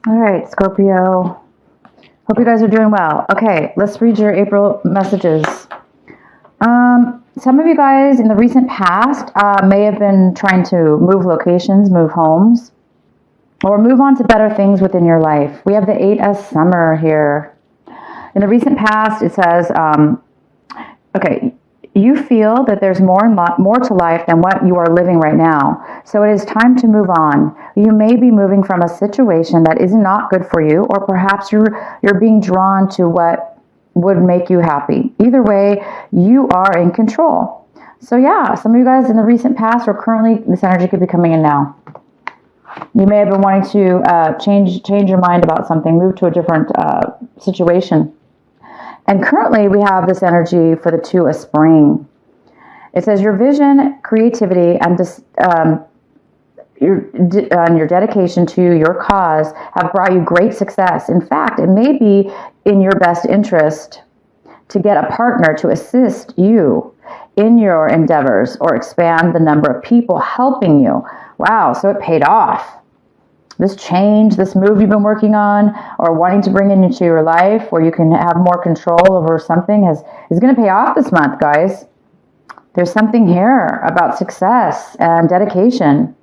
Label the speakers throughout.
Speaker 1: All right, Scorpio. Hope you guys are doing well. Okay, let's read your April messages. Some of you guys in the recent past may have been trying to move locations, move homes, or move on to better things within your life. We have the 8 as summer here. In the recent past, it says, okay, you feel that there's more to life than what you are living right now. So it is time to move on. You may be moving from a situation that is not good for you, or perhaps you're being drawn to what would make you happy. Either way, you are in control. So yeah, some of you guys in the recent past or currently, this energy could be coming in now. You may have been wanting to change your mind about something, move to a different situation. And currently, we have this energy for the 2 of spring. It says your vision, creativity, and your dedication to your cause have brought you great success. In fact, it may be in your best interest to get a partner to assist you in your endeavors or expand the number of people helping you. Wow, so it paid off. This change, this move you've been working on or wanting to bring into your life where you can have more control over something is going to pay off this month, guys. There's something here about success and dedication.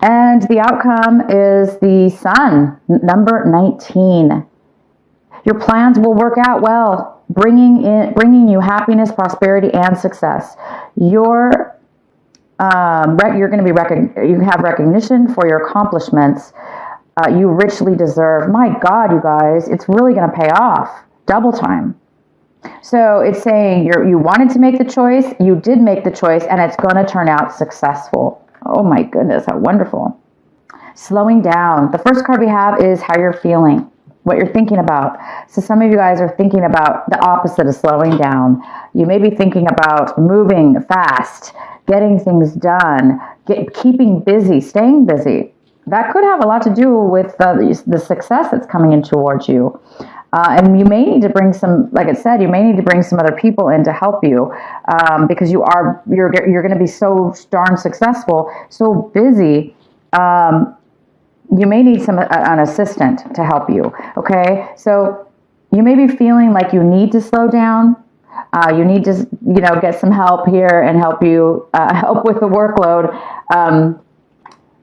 Speaker 1: And the outcome is the Sun, number 19. Your plans will work out well, bringing you happiness, prosperity, and success. You're going to be you have recognition for your accomplishments you richly deserve. My God, you guys, it's really going to pay off double time. So it's saying you wanted to make the choice, you did make the choice, and it's going to turn out successful. Oh my goodness, how wonderful. Slowing down. The first card we have is how you're feeling, what you're thinking about. So some of you guys are thinking about the opposite of slowing down. You may be thinking about moving fast, getting things done, keeping busy, staying busy. That could have a lot to do with the success that's coming in towards you. And you may need to bring some, like it said, you may need to bring some other people in to help you because you're going to be so darn successful, so busy. You may need an assistant to help you. Okay, so you may be feeling like you need to slow down. You need to, get some help here and help you help with the workload.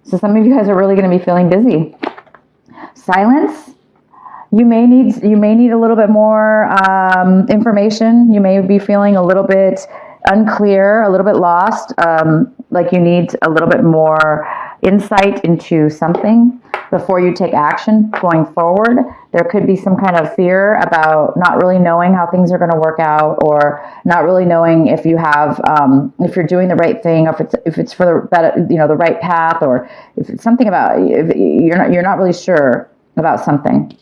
Speaker 1: So some of you guys are really going to be feeling busy. Silence. You may need a little bit more information. You may be feeling a little bit unclear, a little bit lost, like you need a little bit more insight into something before you take action going forward. There could be some kind of fear about not really knowing how things are going to work out, or not really knowing if you have, if you're doing the right thing, or if it's for the better, the right path, or if it's something about if you're not really sure about something.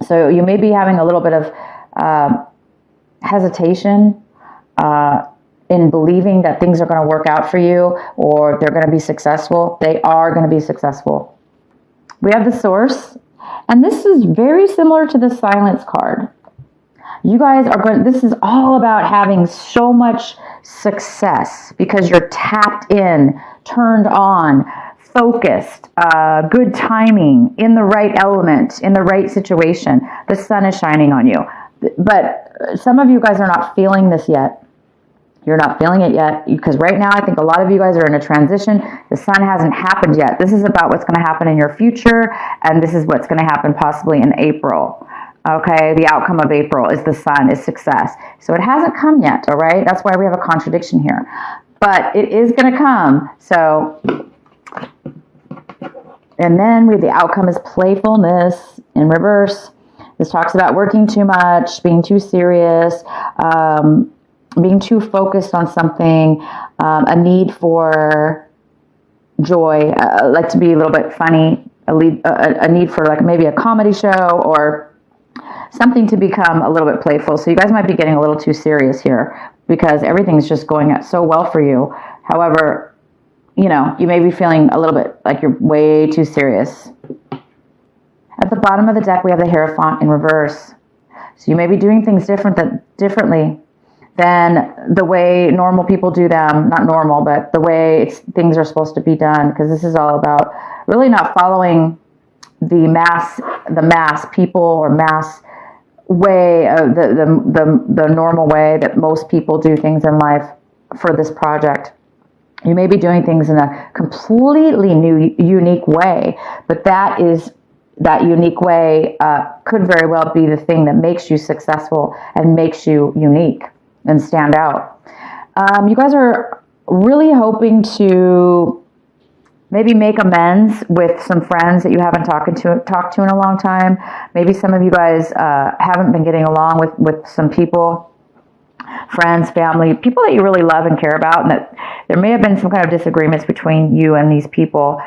Speaker 1: So you may be having a little bit of hesitation in believing that things are going to work out for you, or they're going to be successful. They are going to be successful. We have the Source, and this is very similar to the Silence card. You guys are going, this is all about having so much success because you're tapped in, turned on, focused, good timing, in the right element, in the right situation. The sun is shining on you. But some of you guys are not feeling this yet. You're not feeling it yet because right now I think a lot of you guys are in a transition. The sun hasn't happened yet. This is about what's going to happen in your future, and this is what's going to happen possibly in April. Okay, the outcome of April is the sun, is success. So it hasn't come yet, all right? That's why we have a contradiction here. But it is going to come. So, and then the outcome is playfulness in reverse. This talks about working too much, being too serious, being too focused on something, a need for joy, like to be a little bit funny, a need for like maybe a comedy show or something to become a little bit playful. So you guys might be getting a little too serious here because everything's just going so well for you. However, you may be feeling a little bit like you're way too serious. At the bottom of the deck, we have the Hierophant in reverse. So you may be doing things differently than the way normal people do them. Not normal, but the way things are supposed to be done, because this is all about really not following the mass people or mass way of the normal way that most people do things in life for this project. You may be doing things in a completely new, unique way, but that unique way could very well be the thing that makes you successful and makes you unique and stand out. You guys are really hoping to maybe make amends with some friends that you haven't talked to in a long time. Maybe some of you guys haven't been getting along with some people, friends, family, people that you really love and care about, and that there may have been some kind of disagreements between you and these people.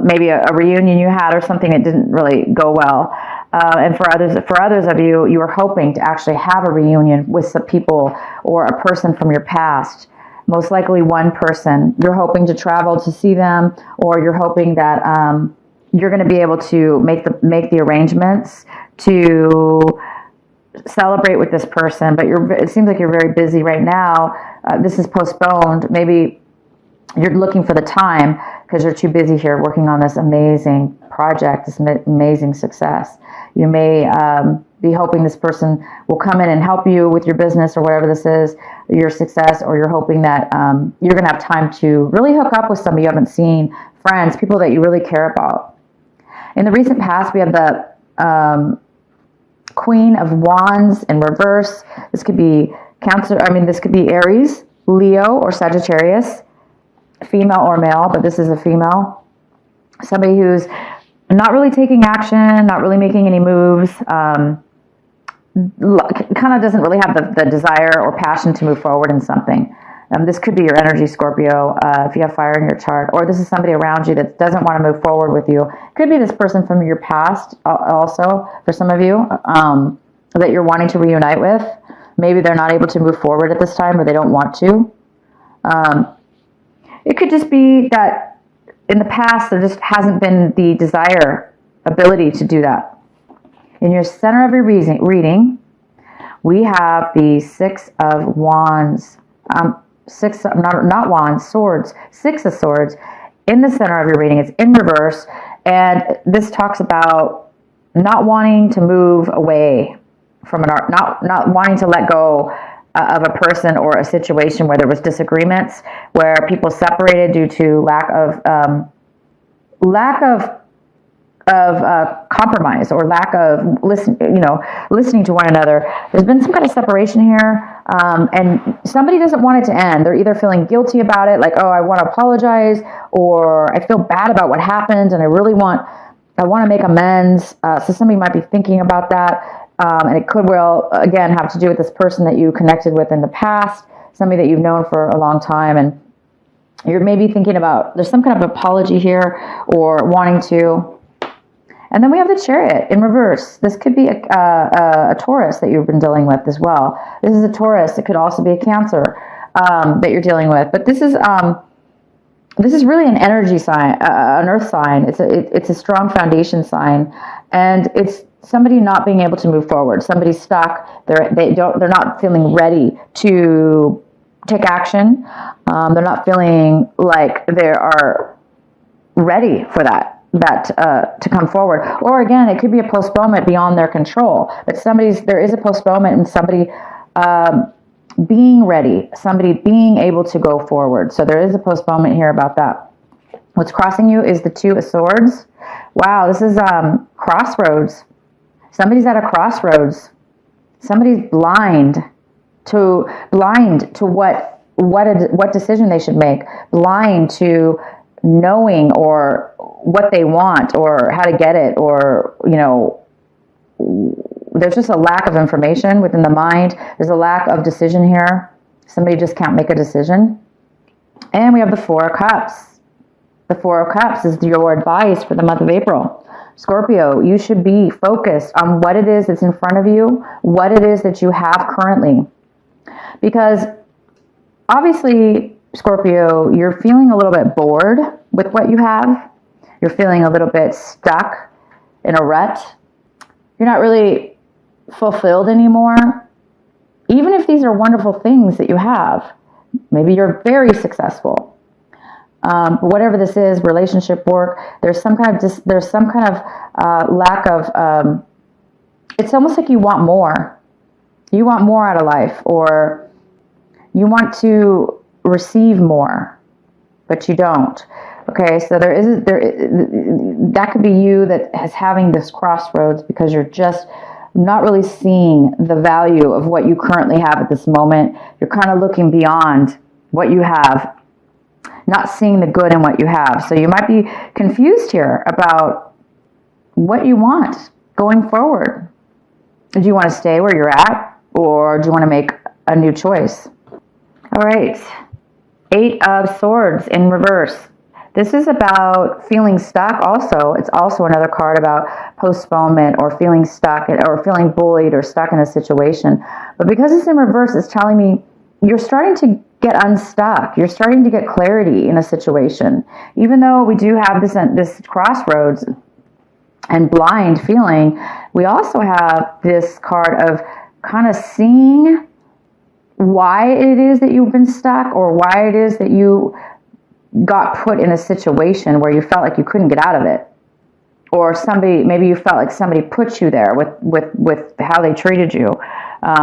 Speaker 1: Maybe a reunion you had or something that didn't really go well. And for others of you, you were hoping to actually have a reunion with some people or a person from your past. Most likely one person. You're hoping to travel to see them, or you're hoping that you're going to be able to make the arrangements to celebrate with this person. But it seems like you're very busy right now. This is postponed. Maybe you're looking for the time because you're too busy here working on this amazing project, this amazing success. You may be hoping this person will come in and help you with your business or whatever this is, your success, or you're hoping that you're going to have time to really hook up with somebody you haven't seen, friends, people that you really care about. In the recent past, we have the Queen of Wands in reverse. This could be this could be Aries, Leo, or Sagittarius, female or male, but this is a female. Somebody who's not really taking action, not really making any moves, kind of doesn't really have the desire or passion to move forward in something. This could be your energy, Scorpio, if you have fire in your chart, or this is somebody around you that doesn't want to move forward with you. Could be this person from your past also, for some of you, that you're wanting to reunite with. Maybe they're not able to move forward at this time, or they don't want to. It could just be that in the past, there just hasn't been the ability to do that. In your center of your reading, we have the Six of Wands. Not wands, swords. Six of Swords in the center of your reading. It's in reverse, and this talks about not wanting to move away from not wanting to let go of a person or a situation where there was disagreements, where people separated due to lack of compromise or lack of listening to one another. There's been some kind of separation here, and somebody doesn't want it to end. They're either feeling guilty about it, like, oh, I want to apologize, or I feel bad about what happened, and I want to make amends. So somebody might be thinking about that. And it could well, again, have to do with this person that you connected with in the past, somebody that you've known for a long time, and you're maybe thinking about, there's some kind of apology here or wanting to. And then we have the Chariot in reverse. This could be a Taurus that you've been dealing with as well. This is a Taurus. It could also be a Cancer that you're dealing with. But this is really an energy sign, an earth sign. It's a strong foundation sign, and it's somebody not being able to move forward. Somebody's stuck. They're not feeling ready to take action. They're not feeling like they are ready for that to come forward. Or again, it could be a postponement beyond their control. But there is a postponement in somebody being ready, somebody being able to go forward. So there is a postponement here about that. What's crossing you is the Two of Swords. Wow, this is crossroads. Somebody's at a crossroads. Somebody's blind to what decision they should make. Blind to knowing or what they want or how to get it, or there's just a lack of information within the mind. There's a lack of decision here. Somebody just can't make a decision. And we have the Four of Cups. The Four of Cups is your advice for the month of April. Scorpio, you should be focused on what it is that's in front of you, what it is that you have currently. Because obviously, Scorpio, you're feeling a little bit bored with what you have. You're feeling a little bit stuck in a rut. You're not really fulfilled anymore. Even if these are wonderful things that you have, maybe you're very successful. But whatever this is, relationship, work, there's some kind of lack of. It's almost like you want more. You want more out of life, or you want to receive more, but you don't. Okay, so that could be you that is having this crossroads because you're just not really seeing the value of what you currently have at this moment. You're kind of looking beyond what you have, not seeing the good in what you have. So you might be confused here about what you want going forward. Do you want to stay where you're at, or do you want to make a new choice? All right, 8 of Swords in reverse. This is about feeling stuck also. It's also another card about postponement or feeling stuck or feeling bullied or stuck in a situation. But because it's in reverse, it's telling me you're starting to get unstuck. You're starting to get clarity in a situation. Even though we do have this crossroads and blind feeling, we also have this card of kind of seeing why it is that you've been stuck, or why it is that you got put in a situation where you felt like you couldn't get out of it, or maybe you felt like somebody put you there with how they treated you.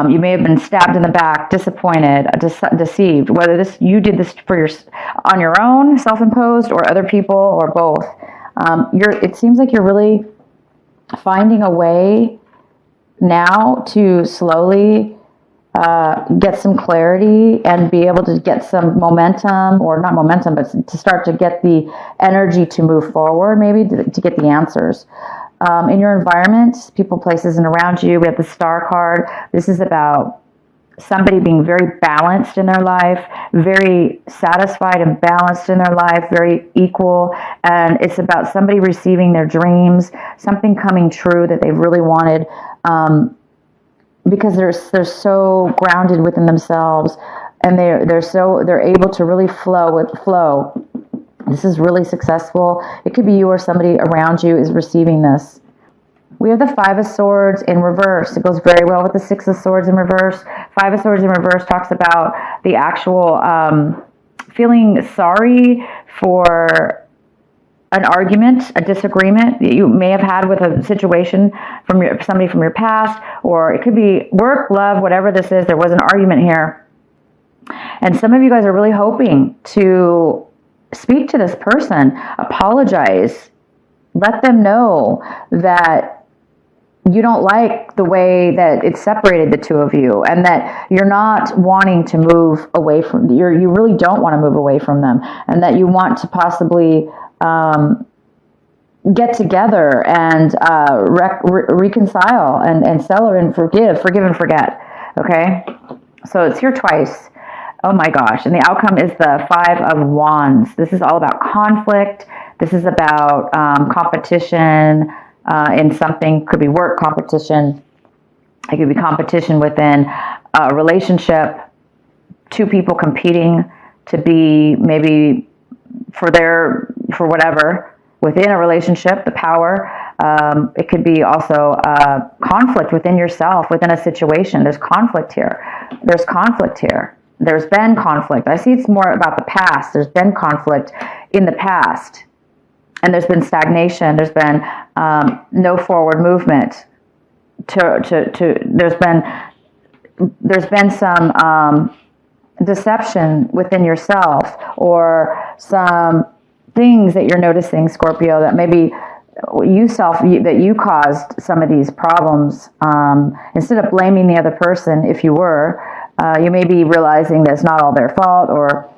Speaker 1: You may have been stabbed in the back, disappointed, deceived. Whether you did this on your own, self-imposed, or other people, or both. It seems like you're really finding a way now to slowly get some clarity and be able to get some momentum, or not momentum, but to start to get the energy to move forward, maybe to get the answers. In your environment, people, places, and around you, we have the Star card. This is about somebody being very balanced in their life, very satisfied and balanced in their life, very equal. And it's about somebody receiving their dreams, something coming true that they've really wanted, because they're so grounded within themselves, and they're able to really flow. This is really successful. It could be you, or somebody around you is receiving this. We have the 5 of Swords in reverse. It goes very well with the 6 of Swords in reverse. 5 of Swords in reverse talks about the actual feeling sorry for an argument, a disagreement that you may have had with a situation from somebody from your past, or it could be work, love, whatever this is. There was an argument here. And some of you guys are really hoping to speak to this person, apologize, let them know that you don't like the way that it separated the two of you, and that you're not wanting to move away from, you really don't want to move away from them, and that you want to possibly get together and reconcile and celebrate and forgive and forget. Okay, so it's here twice. Oh my gosh. And the outcome is the 5 of Wands. This is all about conflict. This is about competition in something. Could be work competition. It could be competition within a relationship. 2 people competing to be maybe for whatever within a relationship, the power. It could be also conflict within yourself, within a situation. There's conflict here. There's conflict here. There's been conflict. I see it's more about the past. There's been conflict in the past, and there's been stagnation. There's been no forward movement. There's been some deception within yourself, or some things that you're noticing, Scorpio, that maybe that you caused some of these problems. Instead of blaming the other person, if you were, you may be realizing that it's not all their fault, or,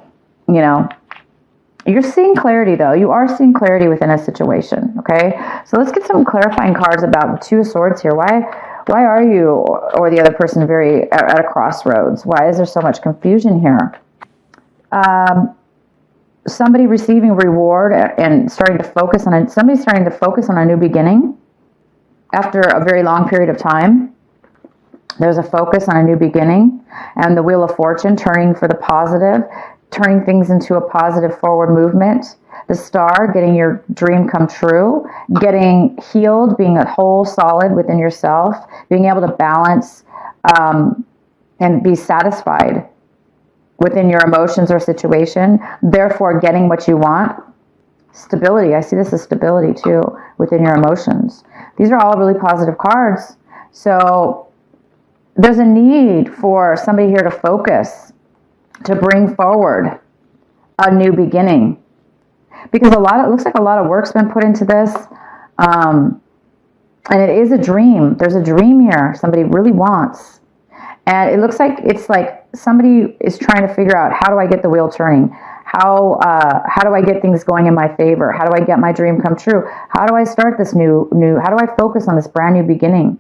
Speaker 1: you're seeing clarity, though. You are seeing clarity within a situation, okay? So let's get some clarifying cards about the 2 of Swords here. Why are you or the other person at a crossroads? Why is there so much confusion here? Somebody receiving reward and starting to focus on somebody's starting to focus on a new beginning after a very long period of time. There's a focus on a new beginning, and the Wheel of Fortune turning for the positive, turning things into a positive forward movement. The Star, getting your dream come true, getting healed, being a whole solid within yourself, being able to balance and be satisfied within your emotions or situation, therefore getting what you want. Stability. I see this as stability too within your emotions. These are all really positive cards. So there's a need for somebody here to focus, to bring forward a new beginning. Because it looks like a lot of work's been put into this. And it is a dream. There's a dream here somebody really wants. And it looks like it's like somebody is trying to figure out, how do I get the wheel turning? How do I get things going in my favor? How do I get my dream come true? How do I start this new, how do I focus on this brand new beginning?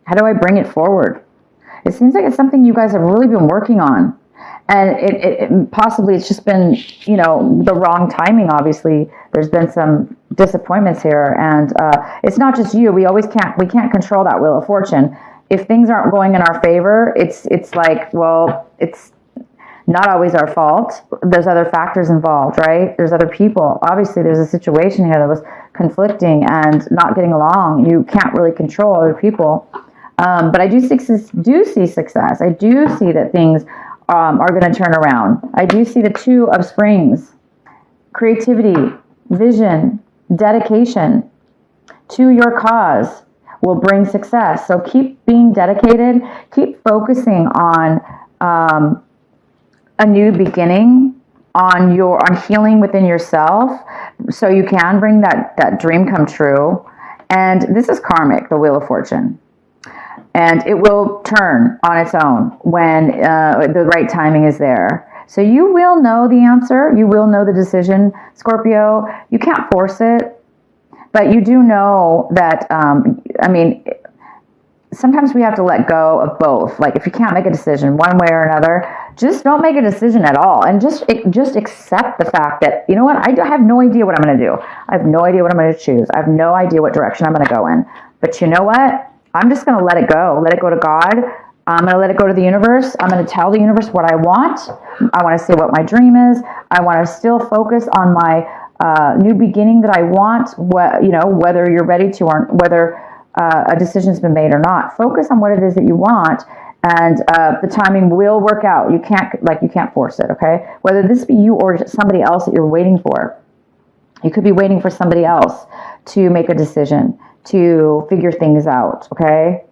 Speaker 1: How do I bring it forward? It seems like it's something you guys have really been working on. And it possibly it's just been, the wrong timing, obviously. There's been some disappointments here. And it's not just you. We can't control that wheel of fortune. If things aren't going in our favor, it's like, well, it's not always our fault. There's other factors involved, right? There's other people. Obviously, there's a situation here that was conflicting and not getting along. You can't really control other people. But I do see success. I do see that things are going to turn around. I do see the Two of Springs. Creativity, vision, dedication to your cause will bring success. So keep being dedicated. Keep focusing on a new beginning, on healing within yourself, so you can bring that dream come true. And this is karmic, the Wheel of Fortune. And it will turn on its own when the right timing is there. So you will know the answer. You will know the decision, Scorpio. You can't force it. But you do know that, sometimes we have to let go of both. Like, if you can't make a decision one way or another, just don't make a decision at all. And just accept the fact that, you know what, I have no idea what I'm going to do. I have no idea what I'm going to choose. I have no idea what direction I'm going to go in. But you know what? I'm just going to let it go. Let it go to God. I'm going to let it go to the universe. I'm going to tell the universe what I want. I want to say what my dream is. I want to still focus on my new beginning that I want, whether you're ready to or whether a decision's been made or not. Focus on what it is that you want, and the timing will work out. You can't force it, okay? Whether this be you or somebody else that you're waiting for. You could be waiting for somebody else to make a decision, to figure things out, okay?